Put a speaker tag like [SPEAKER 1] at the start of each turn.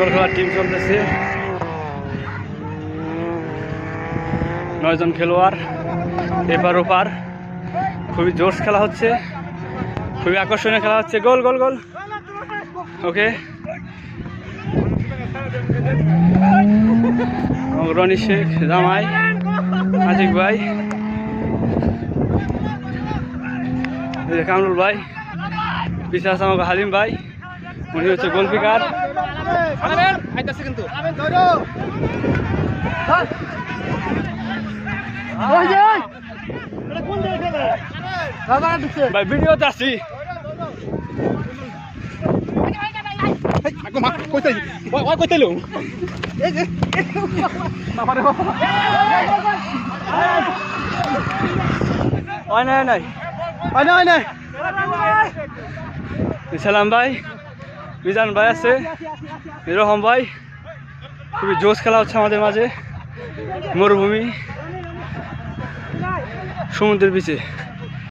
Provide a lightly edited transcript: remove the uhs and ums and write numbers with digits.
[SPEAKER 1] Football খেলার team চলতেছে, 9 জন খেলোয়াড় এপার ওপার। খুবই জোশ খেলা হচ্ছে, খুবই আকর্ষণীয় খেলা হচ্ছে। গোল গোল গোল, ওকে। রনি শেখ, জামাই, আতিক ভাই, কামরুল ভাই, পিছনে আছে আমাকে হালিম ভাই, উনি হচ্ছে গোলকিপার। ভাই ভিডিওতে আসি। সালাম ভাই, মিজান ভাই আছে, রহম ভাই। খুবই জোশ খেলা হচ্ছে আমাদের মাঝে, মরুভূমি সমুদ্রের বিচে।